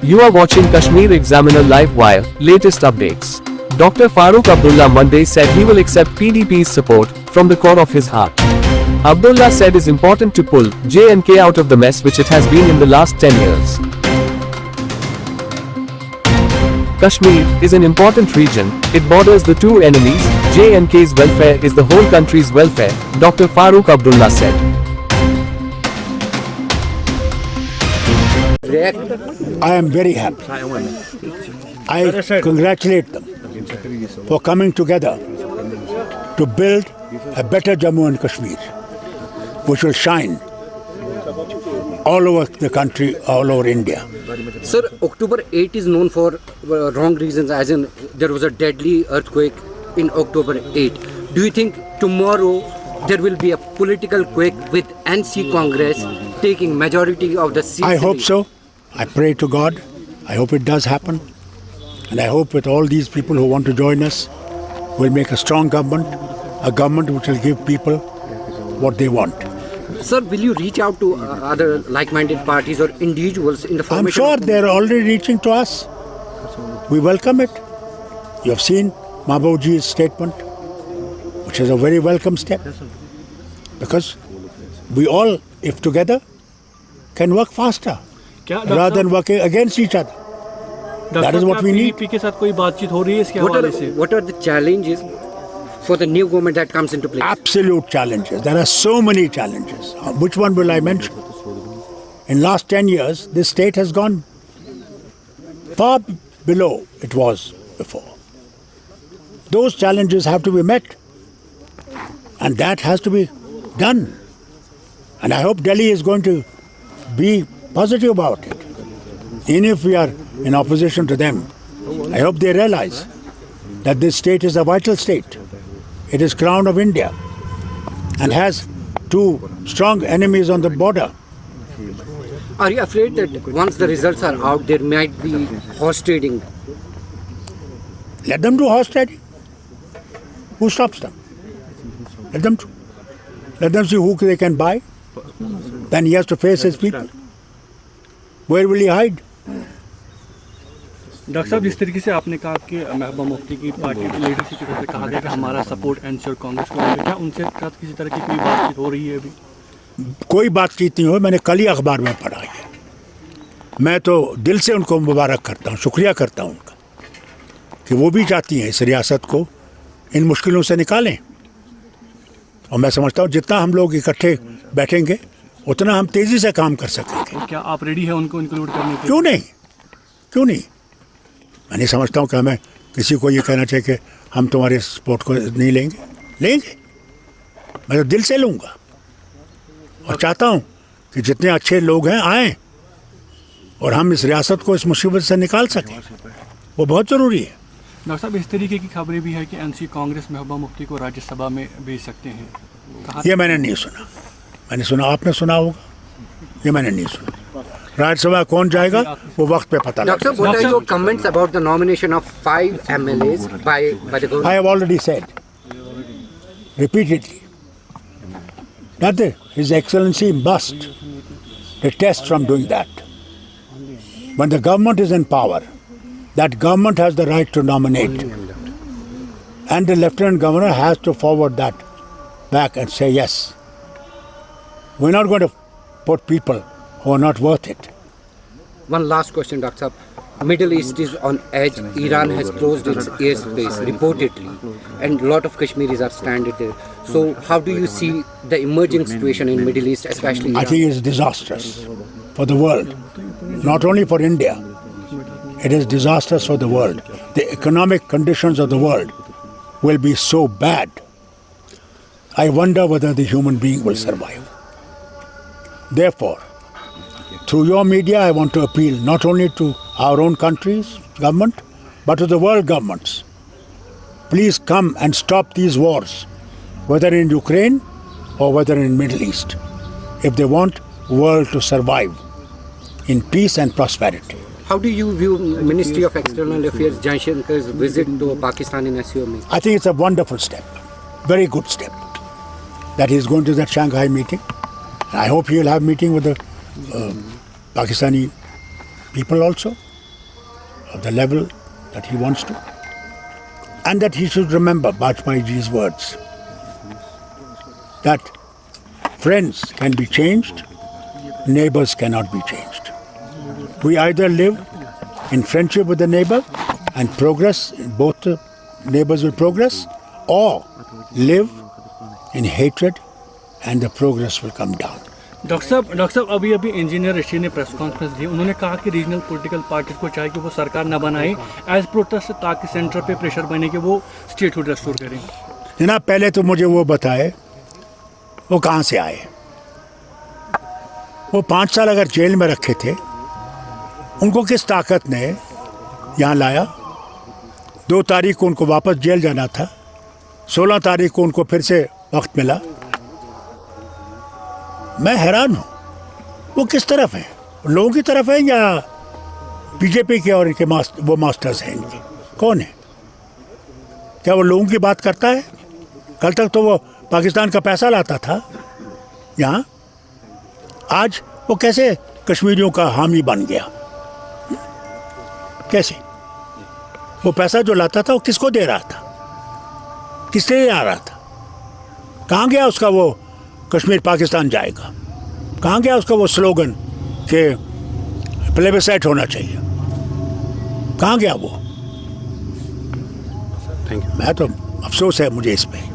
You are watching Kashmir Examiner Live Wire, latest updates. Dr. Farooq Abdullah Monday said he will accept PDP's support from the core of his heart. Abdullah said it's important to pull J&K out of the mess which it has been in the last 10 years. Kashmir is an important region. It borders the two enemies. J&K's welfare is the whole country's welfare, Dr. Farooq Abdullah said. I am very happy. I congratulate them for coming together to build a better Jammu and Kashmir, which will shine all over the country, all over India. Sir, October 8 is known for wrong reasons, as in there was a deadly earthquake in October 8. Do you think tomorrow there will be a political quake with NC Congress taking majority of the seats? I hope so. I pray to God. I hope it does happen. And I hope with all these people who want to join us, we'll make a strong government, a government which will give people what they want. Sir, will you reach out to other like-minded parties or individuals in the formation? I'm sure they're already reaching to us. We welcome it. You have seen Mahbubji's statement, which is a very welcome step. Because we all, if together, can work faster rather than working against each other. That is what we need. के साथ कोई बातचीत हो रही है इसके हवाले से? What are the challenges for the new government that comes into place? Absolute challenges. There are so many challenges. Which one will I mention? In last 10 years, this state has gone far below it was before. Those challenges have to be met. And that has to be done. And I hope Delhi is going to be positive about it. Even if we are in opposition to them, I hope they realize that this state is a vital state. It is crown of India and has two strong enemies on the border. Are you afraid that once the results are out, there might be horse trading? Let them do horse trading. Who stops them? Let them do. Let them see who they can buy. Then he has to face his people. Where will he hide? Doctor साहब, जिस तरीके से आपने कहा कि महबूबा मुफ्ती की party की leadership की तरफ से कहा गया कि हमारा सपोर्ट एनसी और कांग्रेस को है, क्या उनके साथ किसी तरह की कोई बातचीत हो रही है अभी? कोई बातचीत नहीं हो. मैंने कल ही अखबार में पढ़ा है. मैं तो दिल से उनको मुबारक करता हूँ, शुक्रिया करता हूँ उनका कि वो भी चाहती हैं इस रियासत को इन मुश्किलों से निकालें. और मैं समझता हूँ जितना हम लोग इकट्ठे बैठेंगे उतना हम तेज़ी से काम कर सकेंगे. क्या आप रेडी हैं उनको इंक्लूड करने के? क्यों नहीं, क्यों नहीं. मैं नहीं समझता हूँ कि हमें किसी को ये कहना चाहिए कि हम तुम्हारे सपोर्ट को नहीं लेंगे. लेंगे. मैं तो दिल से लूँगा और चाहता हूँ कि जितने अच्छे लोग हैं आएँ और हम इस रियासत को इस मुसीबत से निकाल सकें. वो बहुत ज़रूरी है. डॉक्टर साहब, इस तरीके की खबरें भी है कि एनसी कांग्रेस महबूबा मुफ्ती को राज्यसभा में भेज सकते हैं. ये मैंने नहीं सुना. मैंने सुना, आपने सुना होगा. ये मैंने नहीं सुना. राज्यसभा कौन जाएगा वो वक्त पे पता लगेगा. Doctor, what are your comments about the nomination of 5 MLAs by the government? I have already said repeatedly that His Excellency must detest from doing that. When the government is in power, that government has the right to nominate, and the Lieutenant Governor has to forward that back and say yes. We're not going to put people who are not worth it. One last question, Dr. Saab. Middle East is on edge. Iran has closed its airspace reportedly, and a lot of Kashmiris are stranded there. So, how do you see the emerging situation in Middle East, especially Iran? I think it's disastrous for the world, not only for India. It is disastrous for the world. The economic conditions of the world will be so bad. I wonder whether the human being will survive. Therefore, through your media, I want to appeal not only to our own country's government, but to the world governments. Please come and stop these wars, whether in Ukraine or whether in Middle East, if they want world to survive in peace and prosperity. How do you view Ministry of External Affairs Jaishankar's visit to Pakistan in SCO meeting? I think it's a wonderful step, very good step, that he's going to that Shanghai meeting. I hope he will have meeting with the Pakistani people also. of the level that he wants to. And that he should remember Bajpayeeji's words that friends can be changed, neighbors cannot be changed. We either live in friendship with the neighbor and progress, both the neighbors will progress, or live in hatred and the progress will come down. Doctor साहब अभी engineer ऋषि ने press conference दी, उन्होंने कहा कि regional political parties को चाहे कि वो सरकार न बनाए एज प्रोटेस्ट, ताकि सेंटर पे प्रेशर बने कि वो स्टेटहुड रेस्टोर करें। जनाब पहले तो मुझे वो बताए वो कहाँ से आए। वो 5 साल अगर जेल में रखे थे, उनको किस ताकत ने यहाँ लाया? 2 तारीख को उनको वापस जेल जाना था, 16 तारीख को उनको फिर से वक्त मिला। मैं हैरान हूँ, वो किस तरफ है? लोगों की तरफ है या बीजेपी के और इनके वो मास्टर्स हैं इनके? कौन है? क्या वो लोगों की बात करता है? कल तक तो वो पाकिस्तान का पैसा लाता था यहाँ, आज वो कैसे कश्मीरियों का हामी बन गया? कैसे? वो पैसा जो लाता था वो किसको दे रहा था? किससे आ रहा था? कहाँ गया उसका वो कश्मीर पाकिस्तान जाएगा? कहाँ गया उसका वो स्लोगन कि प्लेबिसाइट होना चाहिए? कहाँ गया वो? Thank you. मैं तो अफसोस है मुझे इस पे।